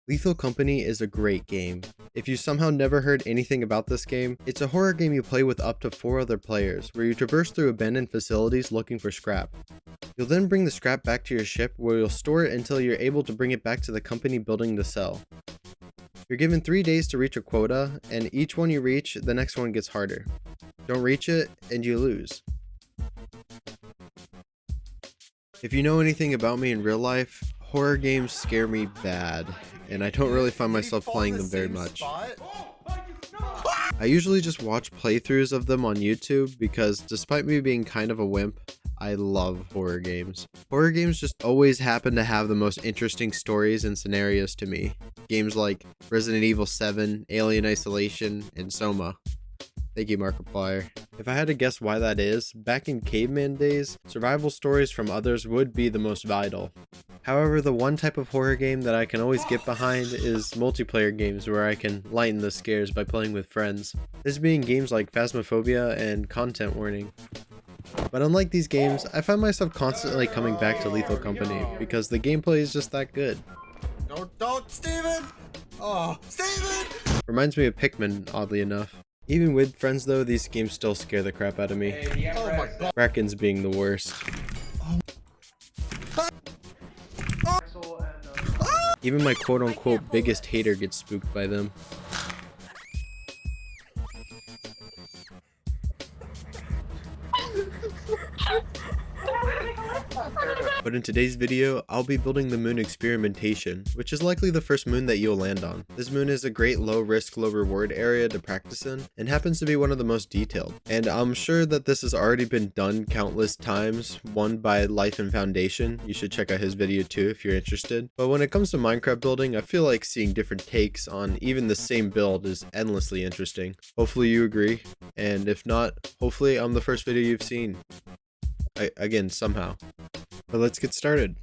Lethal Company is a great game. If you somehow never heard anything about this game, it's a horror game you play with up to 4 other players, where you traverse through abandoned facilities looking for scrap. You'll then bring the scrap back to your ship, where you'll store it until you're able to bring it back to the company building to sell. You're given 3 days to reach a quota, and each one you reach, the next one gets harder. Don't reach it, and you lose. If you know anything about me in real life, horror games scare me bad, and I don't really find myself playing them very much. I usually just watch playthroughs of them on YouTube because despite me being kind of a wimp, I love horror games. Horror games just always happen to have the most interesting stories and scenarios to me. Games like Resident Evil 7, Alien Isolation, and Soma. Thank you, Markiplier. If I had to guess why that is, back in caveman days, survival stories from others would be the most vital. However, the one type of horror game that I can always get behind is multiplayer games where I can lighten the scares by playing with friends. This being games like Phasmophobia and Content Warning. But unlike these games, I find myself constantly coming back to Lethal Company because the gameplay is just that good. Don't, Steven! Oh, Steven! Reminds me of Pikmin, oddly enough. Even with friends though, these games still scare the crap out of me. Oh my god. Krakens being the worst. Even my quote-unquote biggest hater gets spooked by them. But in today's video, I'll be building the moon Experimentation, which is likely the first moon that you'll land on. This moon is a great low risk, low reward area to practice in, and happens to be one of the most detailed. And I'm sure that this has already been done countless times, one by Life and Foundation. You should check out his video too if you're interested. But when it comes to Minecraft building, I feel like seeing different takes on even the same build is endlessly interesting. Hopefully you agree, and if not, hopefully I'm the first video you've seen. Again, somehow. But let's get started.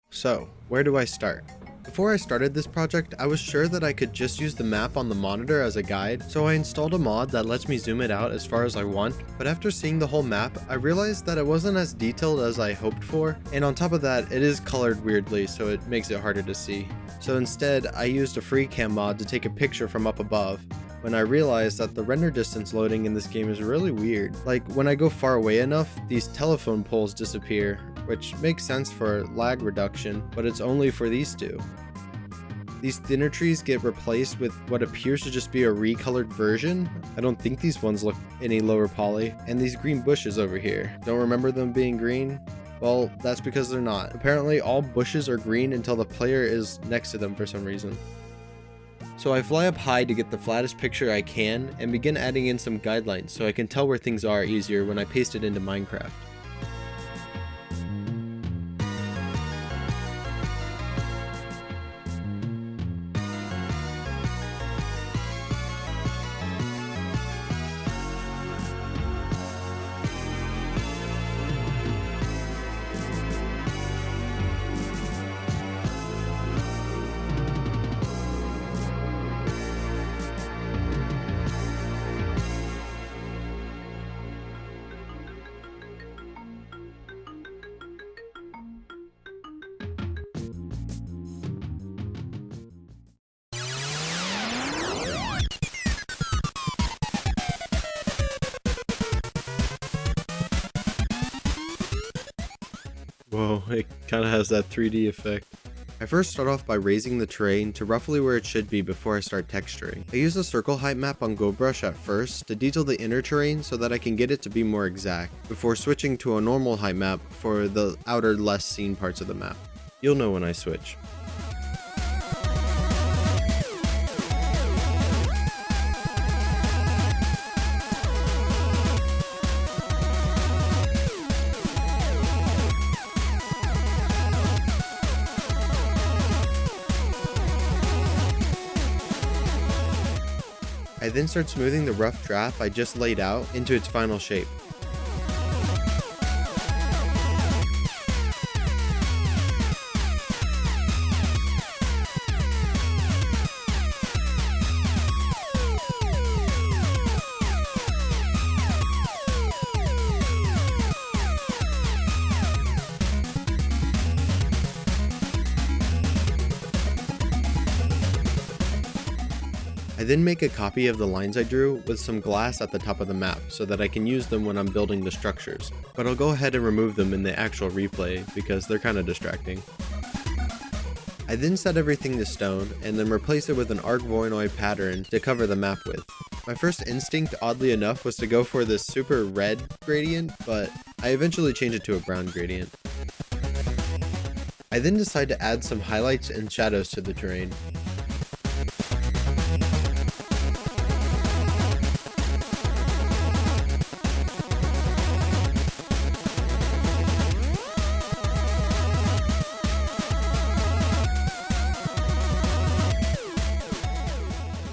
So, where do I start? Before I started this project, I was sure that I could just use the map on the monitor as a guide, so I installed a mod that lets me zoom it out as far as I want, but after seeing the whole map, I realized that it wasn't as detailed as I hoped for, and on top of that, it is colored weirdly, so it makes it harder to see. So instead, I used a FreeCam mod to take a picture from up above, when I realized that the render distance loading in this game is really weird. Like, when I go far away enough, these telephone poles disappear, which makes sense for lag reduction, but it's only for these two. These thinner trees get replaced with what appears to just be a recolored version. I don't think these ones look any lower poly. And these green bushes over here, don't remember them being green? Well, that's because they're not. Apparently all bushes are green until the player is next to them for some reason. So I fly up high to get the flattest picture I can and begin adding in some guidelines so I can tell where things are easier when I paste it into Minecraft. Whoa, it kinda has that 3D effect. I first start off by raising the terrain to roughly where it should be before I start texturing. I use a circle height map on GoBrush at first to detail the inner terrain so that I can get it to be more exact, before switching to a normal height map for the outer less seen parts of the map. You'll know when I switch. I then start smoothing the rough draft I just laid out into its final shape. then make a copy of the lines I drew with some glass at the top of the map so that I can use them when I'm building the structures, but I'll go ahead and remove them in the actual replay because they're kind of distracting. I then set everything to stone and then replace it with an arc voinoid pattern to cover the map with. My first instinct, oddly enough, was to go for this super red gradient, but I eventually changed it to a brown gradient. I then decide to add some highlights and shadows to the terrain.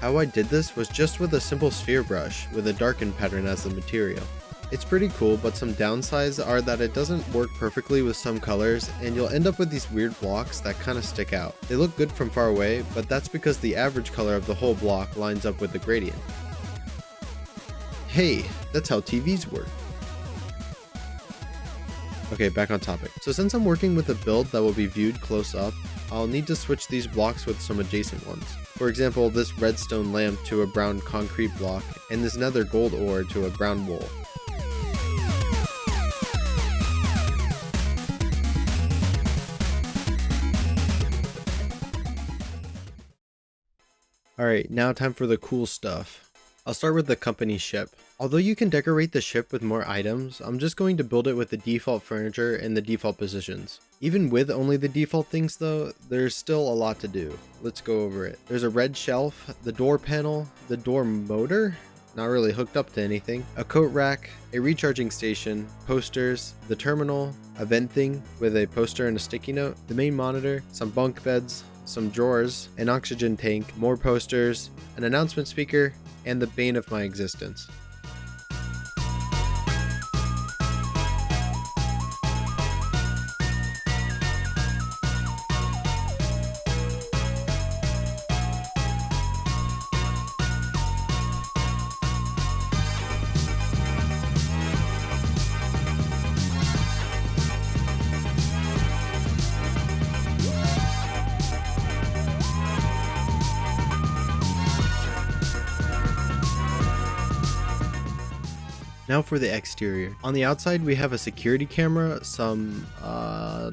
How I did this was just with a simple sphere brush with a darken pattern as the material. It's pretty cool, but some downsides are that it doesn't work perfectly with some colors and you'll end up with these weird blocks that kind of stick out. They look good from far away, but that's because the average color of the whole block lines up with the gradient. Hey, that's how TVs work. Okay, back on topic. So since I'm working with a build that will be viewed close up, I'll need to switch these blocks with some adjacent ones. For example, this redstone lamp to a brown concrete block, and this nether gold ore to a brown wool. Alright, now time for the cool stuff. I'll start with the company ship. Although you can decorate the ship with more items, I'm just going to build it with the default furniture and the default positions. Even with only the default things though, there's still a lot to do. Let's go over it. There's a red shelf, the door panel, the door motor, not really hooked up to anything, a coat rack, a recharging station, posters, the terminal, a vent thing with a poster and a sticky note, the main monitor, some bunk beds, some drawers, an oxygen tank, more posters, an announcement speaker, and the bane of my existence. Now for the exterior. On the outside we have a security camera, a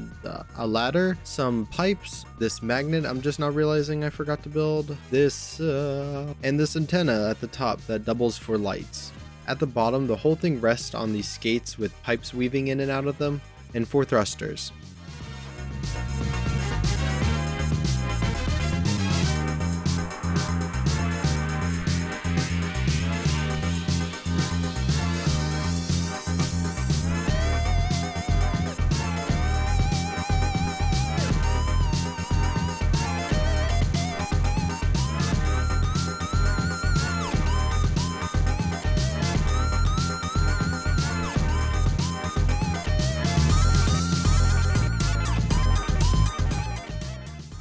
ladder, some pipes, this magnet I'm just not realizing I forgot to build, this and this antenna at the top that doubles for lights. At the bottom the whole thing rests on these skates with pipes weaving in and out of them, and 4 thrusters.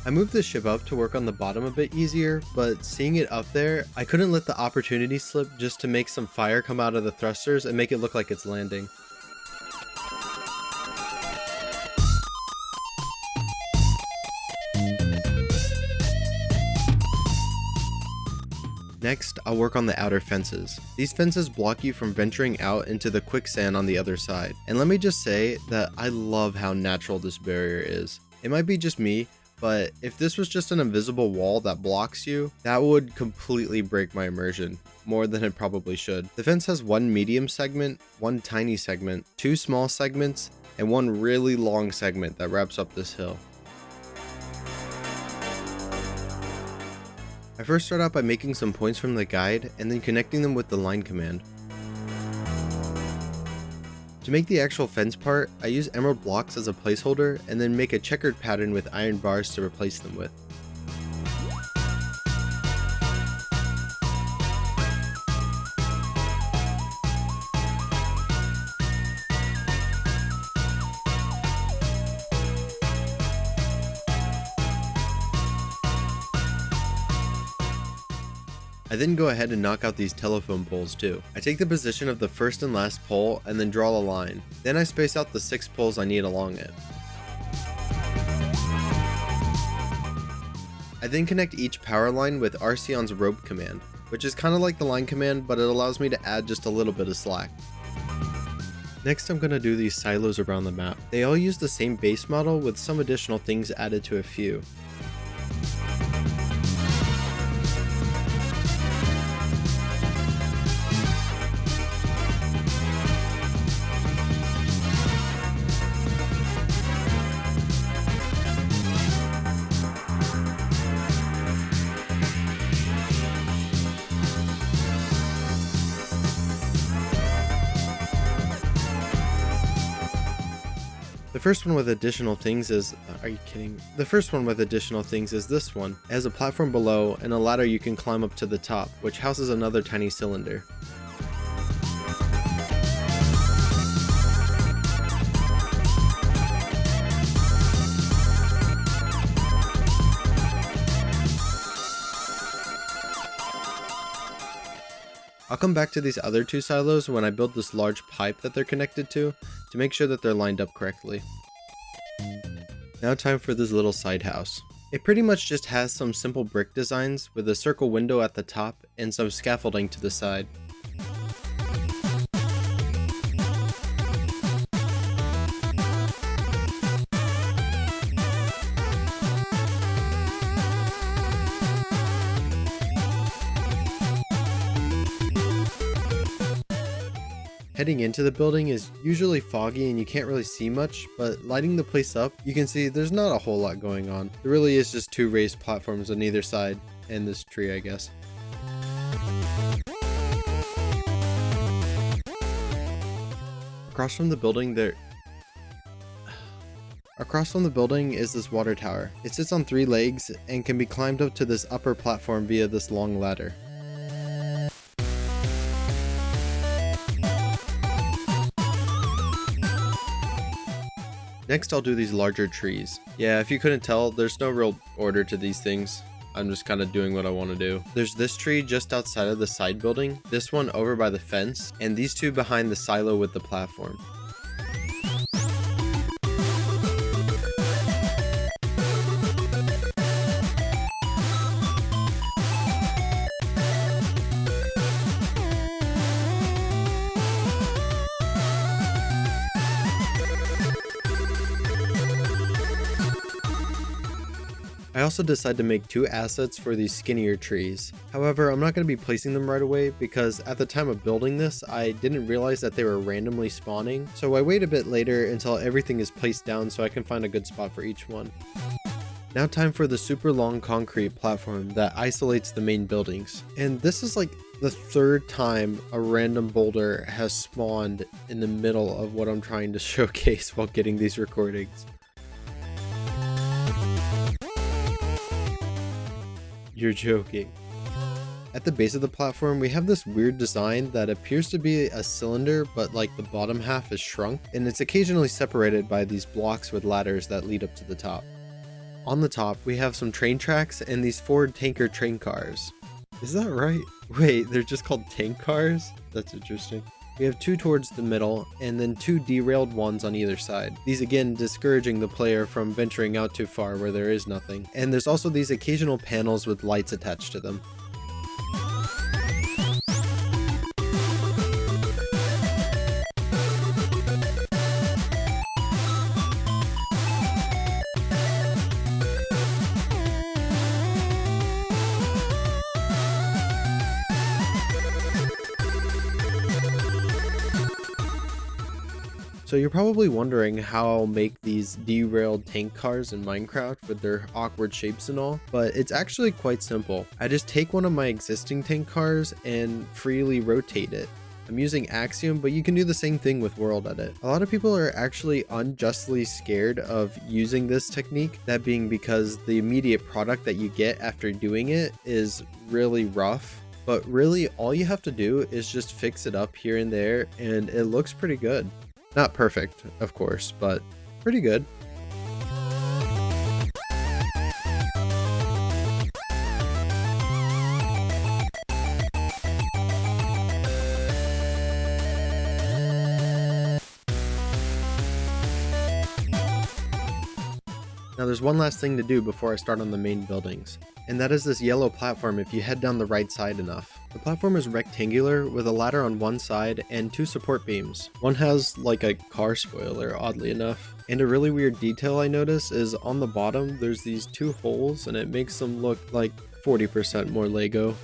I moved the ship up to work on the bottom a bit easier, but seeing it up there, I couldn't let the opportunity slip just to make some fire come out of the thrusters and make it look like it's landing. Next, I'll work on the outer fences. These fences block you from venturing out into the quicksand on the other side. And let me just say that I love how natural this barrier is. It might be just me, but if this was just an invisible wall that blocks you, that would completely break my immersion, more than it probably should. The fence has 1 medium segment, 1 tiny segment, 2 small segments, and 1 really long segment that wraps up this hill. I first start out by making some points from the guide and then connecting them with the line command. To make the actual fence part, I use emerald blocks as a placeholder and then make a checkered pattern with iron bars to replace them with. I then go ahead and knock out these telephone poles too. I take the position of the first and last pole and then draw a line. Then I space out the 6 poles I need along it. I then connect each power line with Arceon's rope command, which is kind of like the line command, but it allows me to add just a little bit of slack. Next, I'm going to do these silos around the map. They all use the same base model with some additional things added to a few. The first one with additional things is, are you kidding? The first one with additional things is this one. It has a platform below and a ladder you can climb up to the top, which houses another tiny cylinder. I'll come back to these other two silos when I build this large pipe that they're connected to make sure that they're lined up correctly. Now time for this little side house. It pretty much just has some simple brick designs with a circle window at the top and some scaffolding to the side. Heading into the building is usually foggy and you can't really see much, but lighting the place up, you can see there's not a whole lot going on. There really is just two raised platforms on either side, and this tree, I guess. Across from the building is this water tower. It sits on 3 legs and can be climbed up to this upper platform via this long ladder. Next, I'll do these larger trees. Yeah, if you couldn't tell, there's no real order to these things. I'm just kind of doing what I want to do. There's this tree just outside of the side building, this one over by the fence, and these two behind the silo with the platform. I also decided to make 2 assets for these skinnier trees. However, I'm not going to be placing them right away because at the time of building this, I didn't realize that they were randomly spawning. So I wait a bit later until everything is placed down so I can find a good spot for each one. Now time for the super long concrete platform that isolates the main buildings. And this is like the 3rd time a random boulder has spawned in the middle of what I'm trying to showcase while getting these recordings. You're joking. At the base of the platform, we have this weird design that appears to be a cylinder, but like the bottom half is shrunk, and it's occasionally separated by these blocks with ladders that lead up to the top. On the top, we have some train tracks and these Ford tanker train cars. Is that right? Wait, they're just called tank cars? That's interesting. We have 2 towards the middle, and then 2 derailed ones on either side. These again discouraging the player from venturing out too far where there is nothing. And there's also these occasional panels with lights attached to them. So you're probably wondering how I'll make these derailed tank cars in Minecraft with their awkward shapes and all, but it's actually quite simple. I just take one of my existing tank cars and freely rotate it. I'm using Axiom, but you can do the same thing with World Edit. A lot of people are actually unjustly scared of using this technique, that being because the immediate product that you get after doing it is really rough. But really, all you have to do is just fix it up here and there, and it looks pretty good. Not perfect, of course, but pretty good. Now there's one last thing to do before I start on the main buildings, and that is this yellow platform if you head down the right side enough. The platform is rectangular with a ladder on one side and 2 support beams. One has like a car spoiler, oddly enough. And a really weird detail I notice is on the bottom there's these 2 holes and it makes them look like 40% more Lego.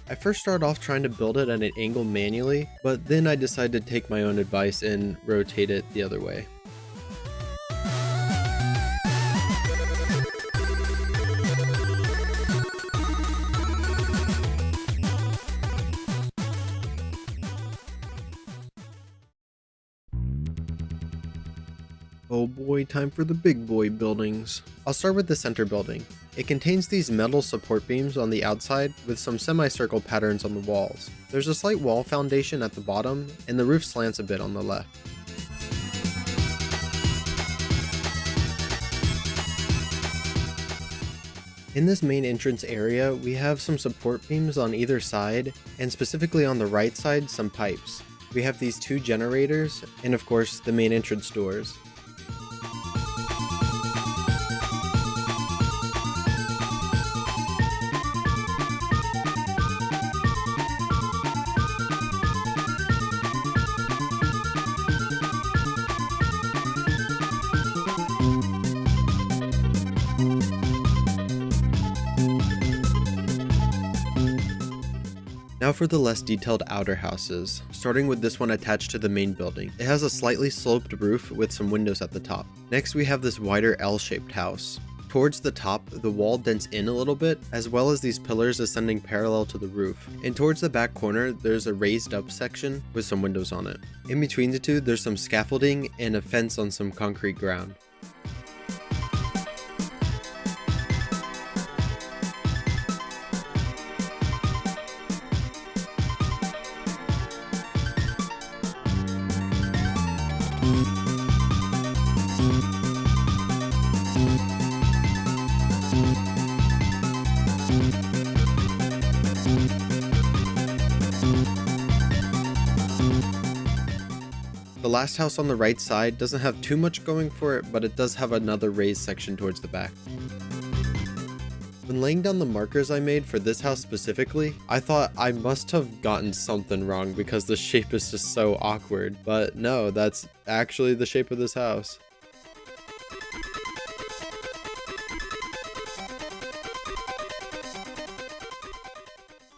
I first started off trying to build it at an angle manually, but then I decided to take my own advice and rotate it the other way. Oh boy, time for the big boy buildings. I'll start with the center building. It contains these metal support beams on the outside with some semicircle patterns on the walls. There's a slight wall foundation at the bottom, and the roof slants a bit on the left. In this main entrance area, we have some support beams on either side, and specifically on the right side, some pipes. We have these 2 generators, and of course, the main entrance doors. Now for the less detailed outer houses, starting with this one attached to the main building. It has a slightly sloped roof with some windows at the top. Next we have this wider L-shaped house. Towards the top, the wall dents in a little bit, as well as these pillars ascending parallel to the roof. And towards the back corner, there's a raised up section with some windows on it. In between the two, there's some scaffolding and a fence on some concrete ground. The last house on the right side doesn't have too much going for it, but it does have another raised section towards the back. When laying down the markers I made for this house specifically, I thought I must have gotten something wrong because the shape is just so awkward, but no, that's actually the shape of this house.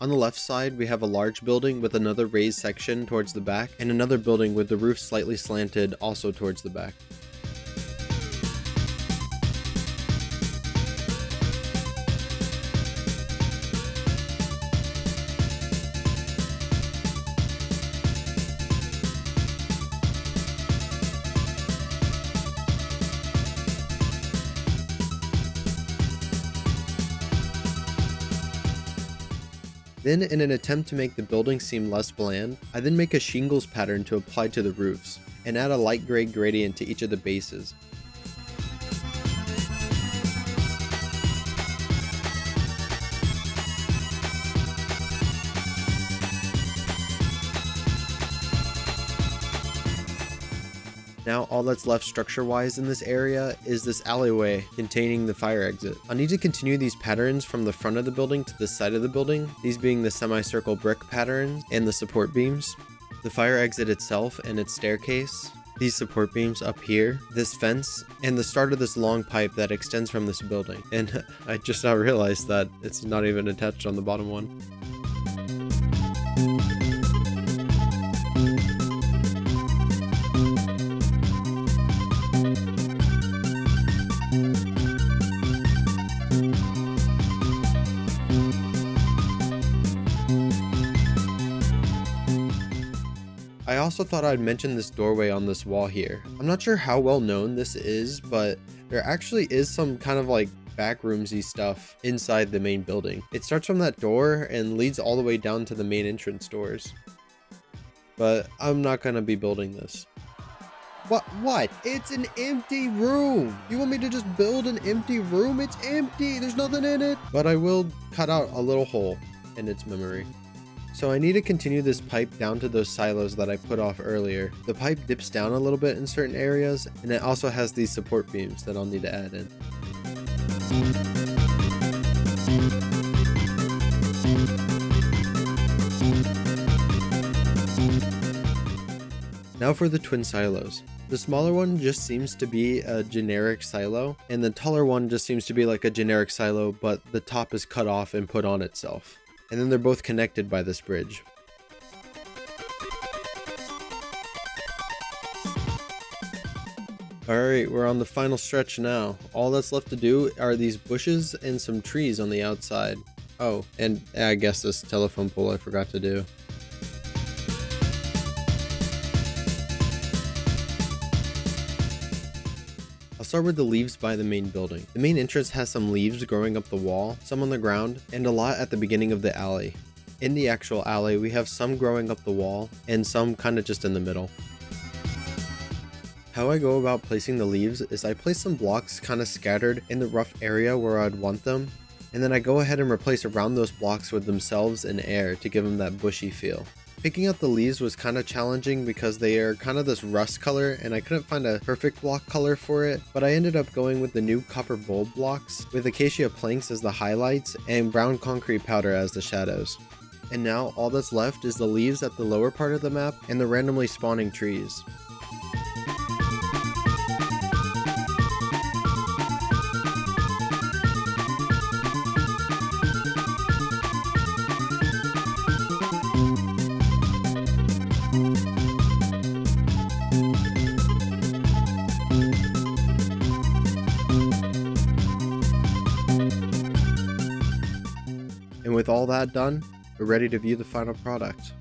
On the left side, we have a large building with another raised section towards the back, and another building with the roof slightly slanted also towards the back. Then, in an attempt to make the building seem less bland, I then make a shingles pattern to apply to the roofs, and add a light gray gradient to each of the bases. Now all that's left structure-wise in this area is this alleyway containing the fire exit. I'll need to continue these patterns from the front of the building to the side of the building, these being the semicircle brick patterns and the support beams, the fire exit itself and its staircase, these support beams up here, this fence, and the start of this long pipe that extends from this building. And I just now realized that it's not even attached on the bottom one. I also thought I'd mention this doorway on this wall here. I'm not sure how well known this is, but there actually is some kind of like backroomsy stuff inside the main building. It starts from that door and leads all the way down to the main entrance doors. But I'm not gonna be building this. What? It's an empty room. You want me to just build an empty room? It's empty. There's nothing in it. But I will cut out a little hole in its memory. So I need to continue this pipe down to those silos that I put off earlier. The pipe dips down a little bit in certain areas, and it also has these support beams that I'll need to add in. Now for the twin silos. The smaller one just seems to be a generic silo, and the taller one just seems to be like a generic silo, but the top is cut off and put on itself. And then they're both connected by this bridge. Alright, we're on the final stretch now. All that's left to do are these bushes and some trees on the outside. Oh, and I guess this telephone pole I forgot to do. I'll start with the leaves by the main building. The main entrance has some leaves growing up the wall, some on the ground, and a lot at the beginning of the alley. In the actual alley, we have some growing up the wall, and some kind of just in the middle. How I go about placing the leaves is I place some blocks kind of scattered in the rough area where I'd want them, and then I go ahead and replace around those blocks with themselves in air to give them that bushy feel. Picking out the leaves was kind of challenging because they are kind of this rust color and I couldn't find a perfect block color for it, but I ended up going with the new copper bulb blocks with acacia planks as the highlights and brown concrete powder as the shadows. And now all that's left is the leaves at the lower part of the map and the randomly spawning trees. And with all that done, we're ready to view the final product.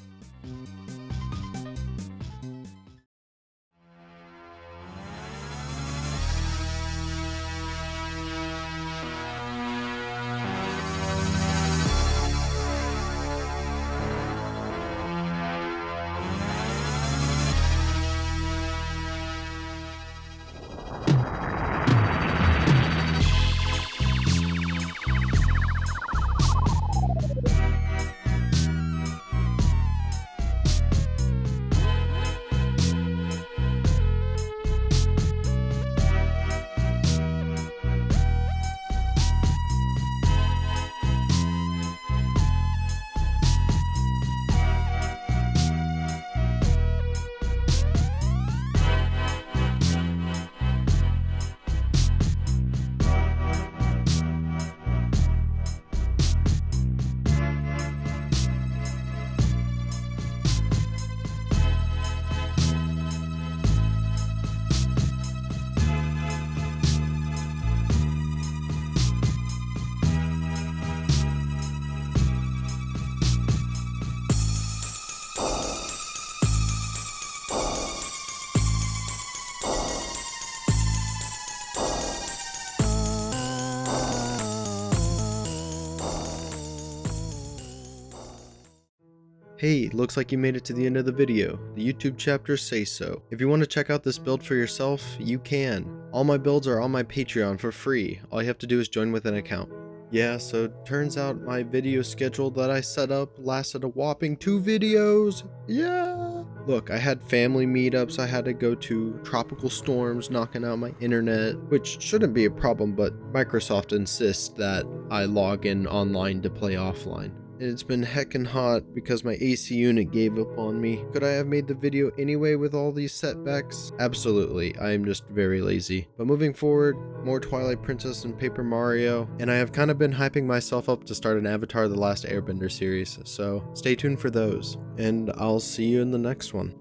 Hey, looks like you made it to the end of the video. The YouTube chapters say so. If you want to check out this build for yourself, you can. All my builds are on my Patreon for free. All you have to do is join with an account. Yeah, so turns out my video schedule that I set up lasted a whopping 2 videos. Yeah! Look, I had family meetups I had to go to, tropical storms knocking out my internet, which shouldn't be a problem, but Microsoft insists that I log in online to play offline. It's been heckin' hot because my AC unit gave up on me. Could I have made the video anyway with all these setbacks? Absolutely, I am just very lazy. But moving forward, more Twilight Princess and Paper Mario, and I have kind of been hyping myself up to start an Avatar: The Last Airbender series, so stay tuned for those, and I'll see you in the next one.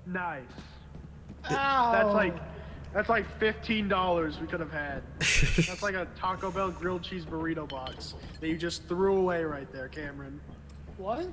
Nice. Ow. That's like $15 we could have had. That's like a Taco Bell grilled cheese burrito box that you just threw away right there, Cameron. What?